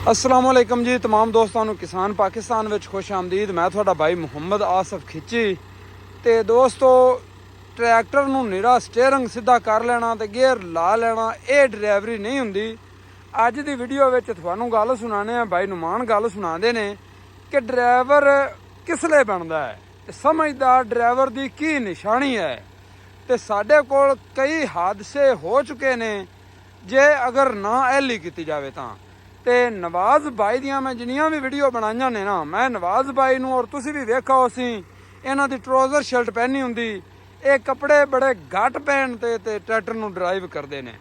अस्सलामुअलैकुम जी तमाम दोस्तों ਨੂੰ किसान पाकिस्तान ਵਿੱਚ खुश आमदीद। मैं ਤੁਹਾਡਾ भाई मुहम्मद आसफ खिची। ਤੇ ਦੋਸਤੋ ਟਰੈਕਟਰ ਨੂੰ ਨਿਰਾ ਸਟੀਅਰਿੰਗ ਸਿੱਧਾ ਕਰ ਲੈਣਾ ਤੇ ਗੇਅਰ ਲਾ ਲੈਣਾ ਇਹ ਡਰਾਈਵਰੀ ਨਹੀਂ ਹੁੰਦੀ। ਅੱਜ ਦੀ ਵੀਡੀਓ ਵਿੱਚ ਤੁਹਾਨੂੰ ਗੱਲ ਸੁਣਾਣੇ ਆ ਭਾਈ ਨੁਮਾਨ ਗੱਲ ਸੁਣਾਉਂਦੇ ਨੇ ਕਿ ਡਰਾਈਵਰ ਕਿਸ ਲਈ ਬਣਦਾ ਹੈ ਤੇ ਸਮਝਦਾਰ ਡਰਾਈਵਰ ਦੀ ਕੀ ਨਿਸ਼ਾਨੀ ਹੈ। ਤੇ ਸਾਡੇ ਕੋਲ ਕਈ ਹਾਦਸੇ ਹੋ ਚੁੱਕੇ ਨੇ ਜੇ ਅਗਰ ਨਾ ਐਲੀ ਕੀਤੀ ਜਾਵੇ ਤਾਂ। ਤੇ ਨਵਾਜ਼ ਭਾਈ ਦੀਆਂ ਮੈਂ ਜਿੰਨੀਆਂ ਵੀ ਵੀਡੀਓ ਬਣਾਈਆਂ ਨੇ ਨਾ ਮੈਂ ਨਵਾਜ਼ ਭਾਈ ਨੂੰ ਔਰ ਤੁਸੀਂ ਵੀ ਵੇਖੋ ਅਸੀਂ ਇਹਨਾਂ ਦੀ ਟਰਾਊਜ਼ਰ ਸ਼ਰਟ ਪਹਿਨੀ ਹੁੰਦੀ ਇਹ ਕੱਪੜੇ ਬੜੇ ਘੱਟ ਪਹਿਨ ਤੇ ਟਰੈਕਟਰ ਨੂੰ ਡਰਾਈਵ ਕਰਦੇ ਨੇ।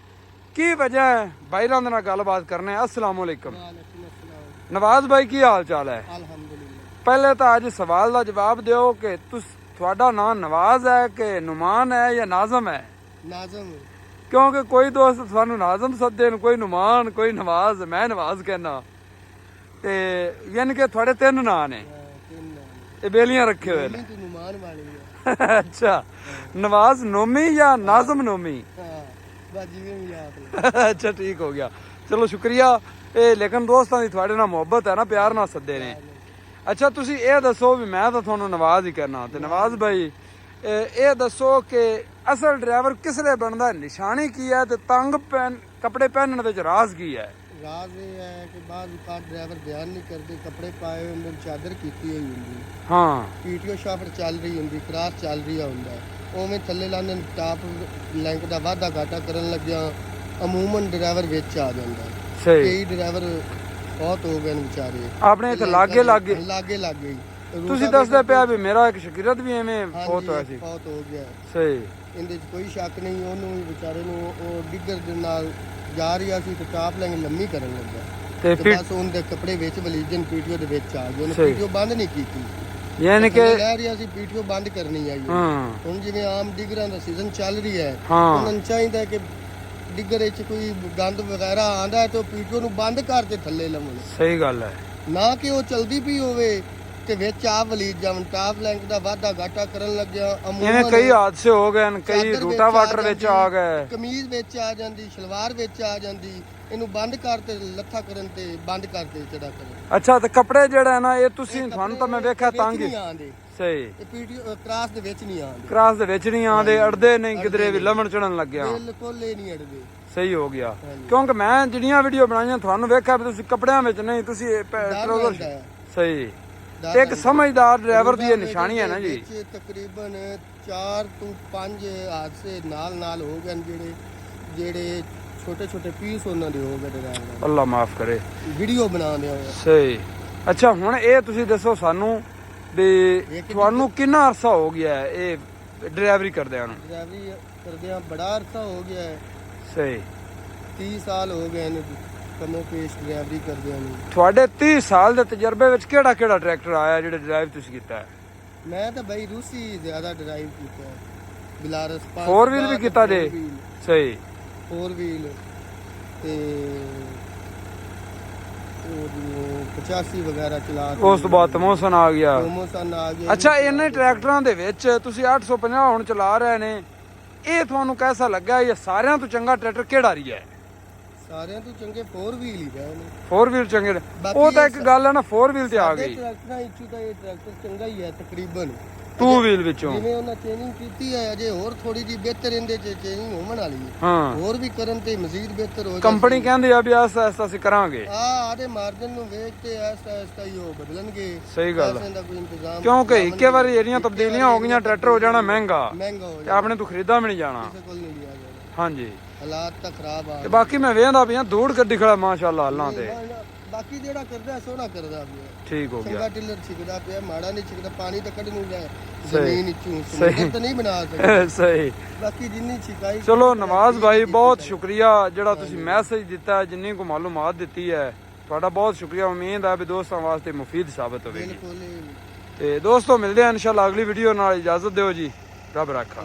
ਕੀ ਵਜ੍ਹਾ ਹੈ ਭਾਈਰਾਂ ਦੇ ਨਾਲ ਗੱਲਬਾਤ ਕਰਨੇ। अस्सलाम वालेकुम नवाज भाई की हाल चाल है? अल्हम्दुलिल्लाह। पहले तो अज सवाल का जवाब दो कि तुहाडा नाम नवाज है कि नुमान है या नाजम है? नाजम। क्योंकि कोई दोस्त सानू नाजम सदे कोई नुमान कोई नवाज मैं नवाज कहना ते यानी कि थोड़े तीन नां ने ये बेलियां रखे हुए ने। नुमान वाली है। अच्छा नवाज नोमी या नाजम नोमी? अच्छा ठीक हो गया चलो शुक्रिया। लेकिन दोस्तों की थोड़े नाल मुहब्बत है ना प्यार नाल सदे ने। अच्छा तुसी ये दसो भी मैं तो थोनू नवाज ही करना ते नवाज भाई ये दसो कि असल ड्राइवर किस लिए बनता है निशानी की है ते तंग कपड़े पहनने विच राज की है? राज ये है कि बाद ड्राइवर बयान नहीं करते कपड़े पाए होंगे चादर कीती हुई होंगी। हाँ पीटीओ शाफर चल रही होंगी क्रॉस चल रही होंगे उवें थल्ले लाने टॉप लैंक का वाधा घाटा करन लग्या अमूमन ड्राइवर विच आ जांदा। सही कई ड्राइवर बहुत हो गए बेचारे अपने इत्थे लागे लागे ਤੁਸੀਂ ਦੱਸਦੇ ਪਿਆ ਵੀ ਮੇਰਾ ਇੱਕ ਸ਼ਗਿਰਦ ਵੀ ਐਵੇਂ ਬਹੁਤ ਹੋਇਆ ਸੀ। ਬਹੁਤ ਹੋ ਗਿਆ ਸਹੀ ਇਹਦੇ 'ਚ ਕੋਈ ਸ਼ੱਕ ਨਹੀਂ। ਉਹਨੂੰ ਵੀ ਵਿਚਾਰੇ ਨੂੰ ਉਹ ਡਿੱਗਰ ਦੇ ਨਾਲ ਜਾ ਰਿਹਾ ਸੀ ਤੇ ਟਾਪ ਲੈਂਗੇ ਲੰਮੀ ਕਰਨ ਲੱਗਾ ਤੇ ਬਸ ਉਹਦੇ ਕੱਪੜੇ ਵਿੱਚ ਵਲੀਜਨ ਪੀਟੀਓ ਦੇ ਵਿੱਚ ਆ ਗਏ। ਉਹਨੇ ਪੀਟੀਓ ਬੰਦ ਨਹੀਂ ਕੀਤੀ ਯਾਨੀ ਕਿ ਲੈ ਰਿਹਾ ਸੀ ਪੀਟੀਓ ਬੰਦ ਕਰਨੀ ਆਈ। ਹੁਣ ਜਿਵੇਂ ਆਮ ਡਿੱਗਰਾਂ ਦਾ ਸੀਜ਼ਨ ਚੱਲ ਰਹੀ ਹੈ ਉਹਨਾਂ ਨੂੰ ਚਾਹੀਦਾ ਕਿ ਡਿੱਗਰ ਵਿੱਚ ਕੋਈ ਗੰਦ ਵਗੈਰਾ ਆਂਦਾ ਹੈ ਤੇ ਪੀਟੀਓ ਨੂੰ ਬੰਦ ਕਰਕੇ ਥੱਲੇ ਲਾਉਣ। ਸਹੀ ਗੱਲ ਹੈ ਨਾ ਕਿ ਉਹ ਚਲਦੀ ਵੀ ਹੋਵੇ ਤੇ ਵਿੱਚ ਆ ਵਲੀਜ ਜਾਵਨ ਟਾਪ ਲੈਂਕ ਦਾ ਵਾਧਾ ਘਾਟਾ ਕਰਨ ਲੱਗਿਆ। ਅਮੂਮਨ ਕਈ ਹਾਦਸੇ ਹੋ ਗਏ ਨੇ ਕਈ ਰੂਟਾ ਵਾਟਰ ਵਿੱਚ ਆ ਗਏ ਕਮੀਜ਼ ਵਿੱਚ ਆ ਜਾਂਦੀ ਸ਼ਲਵਾਰ ਵਿੱਚ ਆ ਜਾਂਦੀ ਇਹਨੂੰ ਬੰਦ ਕਰ ਤੇ ਲੱਥਾ ਕਰਨ ਤੇ ਬੰਦ ਕਰ ਤੇ ਚੜਾ ਕਰਨ। ਅੱਛਾ ਤੇ ਕੱਪੜੇ ਜਿਹੜਾ ਨਾ ਇਹ ਤੁਸੀਂ ਤੁਹਾਨੂੰ ਤਾਂ ਮੈਂ ਵੇਖਿਆ ਤੰਗ ਹੀ ਸਹੀ ਇਹ ਪੀਟੀਓ ਕ੍ਰਾਸ ਦੇ ਵਿੱਚ ਨਹੀਂ ਆਉਂਦੇ ਕ੍ਰਾਸ ਦੇ ਵਿੱਚ ਨਹੀਂ ਆਉਂਦੇ ਅੜਦੇ ਨਹੀਂ ਕਿਧਰੇ ਵੀ ਲਵਣ ਚੜਨ ਲੱਗਿਆ ਬਿਲਕੁਲ ਹੀ ਨਹੀਂ ਅੜਦੇ। ਸਹੀ ਹੋ ਗਿਆ ਕਿਉਂਕਿ ਮੈਂ ਜਿਹੜੀਆਂ ਵੀਡੀਓ ਬਣਾਈਆਂ ਤੁਹਾਨੂੰ ਵੇਖਿਆ ਵੀ ਤੁਸੀਂ ਕੱਪੜਿਆਂ ਵਿੱਚ ਨਹੀਂ ਤੁਸੀਂ ਸਹੀ ਇੱਕ ਸਮਝਦਾਰ ਡਰਾਈਵਰ ਦੀ ਇਹ ਨਿਸ਼ਾਨੀ ਹੈ ਨਾ ਜੀ। ਤਕਰੀਬਨ 4 ਤੋਂ 5 ਹਾਦਸੇ ਨਾਲ ਹੋ ਗਏ ਜਿਹੜੇ ਛੋਟੇ ਛੋਟੇ ਪੀਸ ਉਹਨਾਂ ਦੇ ਹੋ ਗਏ ਡਰਾਈਵਰ। ਅੱਲਾ ਮਾਫ ਕਰੇ ਵੀਡੀਓ ਬਣਾਉਂਦੇ ਹੋਏ ਸਹੀ। ਅੱਛਾ ਹੁਣ ਇਹ ਤੁਸੀਂ ਦੱਸੋ ਸਾਨੂੰ ਵੀ ਤੁਹਾਨੂੰ ਕਿੰਨਾ ਅਰਸਾ ਹੋ ਗਿਆ ਇਹ ਡਰਾਈਵਰੀ ਕਰਦਿਆਂ ਨੂੰ? ਡਰਾਈਵਰੀ ਕਰਦਿਆਂ ਬੜਾ ਅਰਸਾ ਹੋ ਗਿਆ ਹੈ। ਸਹੀ 30 ਸਾਲ ਹੋ ਗਏ ਨੇ ਕਮੋ ਪੇਸ਼ ਡਰਾਈਵਰੀ ਕਰਦਿਆਂ ਨੂੰ। ਤੁਹਾਡੇ 30 ਸਾਲ ਦੇ ਤਜਰਬੇ ਵਿੱਚ ਕਿਹੜਾ ਟਰੈਕਟਰ ਆਇਆ ਜਿਹੜਾ ਡਰਾਈਵ ਤੁਸੀਂ ਕੀਤਾ ਹੈ? ਮੈਂ ਤਾਂ ਬਈ ਰੂਸੀ ਜ਼ਿਆਦਾ ਡਰਾਈਵ ਕੀਤਾ ਹੈ। ਬਿਲਾਰਸ 4 ਵੀਲ ਵੀ ਕੀਤਾ ਜੇ? ਸਹੀ 4 ਵੀਲ ਤੇ 85 ਵਗੈਰਾ ਚਲਾ ਉਸ ਤੋਂ ਬਾਅਦ ਤਮੋਸਨ ਆ ਗਿਆ। ਤਮੋਸਨ ਆ ਗਿਆ। ਅੱਛਾ ਇਹਨੇ ਟਰੈਕਟਰਾਂ ਦੇ ਵਿੱਚ ਤੁਸੀਂ 850 ਹੁਣ ਚਲਾ ਰਹੇ ਨੇ ਇਹ ਤੁਹਾਨੂੰ ਕਿਹਦਾ ਲੱਗਾ ਇਹ ਸਾਰਿਆਂ ਤੋਂ ਚੰਗਾ ਟਰੈਕਟਰ ਕਿਹੜਾ ਰਿਹਾ ਹੈ? ਸਾਰਿਆਂ ਤੋਂ ਚੰਗੇ 4 ਵੀਲ ਹੀ ਰਹੇ ਨੇ। 4 ਵੀਲ ਚੰਗੇ ਉਹ ਤਾਂ ਇੱਕ ਗੱਲ ਹੈ ਨਾ 4 ਵੀਲ ਤੇ ਆ ਗਈ। ਟਰੈਕਟਰਾਂ ਵਿੱਚੋਂ ਤਾਂ ਇਹ ਟਰੈਕਟਰ ਚੰਗਾ ਹੀ ਹੈ ਤਕਰੀਬਨ 2 ਵੀਲ ਵਿੱਚੋਂ। ਜਿਵੇਂ ਉਹਨਾਂ ਚੇਂਜਿੰਗ ਕੀਤੀ ਹੈ ਅਜੇ ਹੋਰ ਥੋੜੀ ਜੀ ਬਿਹਤਰ ਇਹਦੇ ਚ ਚੇਂਜਿੰਗ ਹੋਣ ਵਾਲੀ ਹੈ। ਹਾਂ ਹੋਰ ਵੀ ਕਰਨ ਤੇ ਮਜ਼ੀਦ ਬਿਹਤਰ ਹੋ ਜਾਏ। ਕੰਪਨੀ ਕਹਿੰਦੀ ਆ ਵੀ ਆਸਤਾ ਅਸੀਂ ਕਰਾਂਗੇ ਆਦੇ ਮਾਰਜਨ ਨੂੰ ਵੇਖ ਤੇ ਆਸਤਾ ਹੀ ਉਹ ਬਦਲਣਗੇ। ਸਹੀ ਗੱਲ ਪੈਸੇ ਦਾ ਕੋਈ ਇੰਤਜ਼ਾਮ ਕਿਉਂਕਿ ਇੱਕੇ ਵਾਰੀ ਜਿਹੜੀਆਂ ਤਬਦੀਲੀਆਂ ਹੋ ਗਈਆਂ ਟਰੈਕਟਰ ਹੋ ਜਾਣਾ ਮਹਿੰਗਾ ਹੋ ਤੇ ਆਪਣੇ ਤੋਂ ਖਰੀਦਾ ਵੀ ਨਹੀਂ ਜਾਣਾ। ਕਿਸੇ ਕੋਲ ਨਹੀਂ ਲਿਆ ਜਾਣਾ। ਹਾਂਜੀ ਹਾਲਾਤ ਤਾਂ ਖਰਾਬ ਆ ਤੇ ਬਾਕੀ ਮੈਂ ਵੇਖਦਾ ਪਿਆ ਦੂੜ ਗੱਡੀ ਖੜਾ ਮਾਸ਼ਾਅੱਲਾ ਅੱਲਾ ਤੇ ਬਾਕੀ ਜਿਹੜਾ ਕਰਦਾ ਸੋਹਣਾ ਕਰਦਾ ਪਿਆ। ਠੀਕ ਹੋ ਚੰਗਾ ਗਿਆ ਟਿਲਰ ਛਿਕਦਾ ਪਿਆ ਮਾੜਾ ਨਹੀਂ ਛਿਕਦਾ ਪਾਣੀ ਤਾਂ ਕੱਢ ਨਹੀਂ ਜਾਏ ਜ਼ਮੀਨ ਵਿੱਚੋਂ ਸਮੁੰਦਰ ਤਾਂ ਨਹੀਂ ਬਣਾ ਸਕਦਾ। ਸਹੀ ਬਾਕੀ ਜਿੰਨੀ ਛਿਕਾਈ ਚਲੋ ਨਵਾਜ਼ ਭਾਈ ਬਹੁਤ ਸ਼ੁਕਰੀਆ ਜਿਹੜਾ ਤੁਸੀਂ ਮੈਸੇਜ ਦਿੱਤਾ ਜਿੰਨੀ ਕੋ ਮਾਲੂਮਾਤ ਦਿੱਤੀ ਹੈ ਤੁਹਾਡਾ ਬਹੁਤ ਸ਼ੁਕਰੀਆ। ਉਮੀਦ ਹੈ ਵੀ ਦੋਸਤਾਂ ਵਾਸਤੇ ਮੁਫੀਦ ਸਾਬਤ ਹੋਵੇਗੀ। ਬਿਲਕੁਲ। ਤੇ ਦੋਸਤੋ ਮਿਲਦੇ ਹਾਂ ਇਨਸ਼ਾਅੱਲਾ ਅਗਲੀ ਵੀਡੀਓ ਨਾਲ। ਇਜਾਜ਼ਤ ਦਿਓ ਜੀ ਰੱਬ ਰਾਖਾ।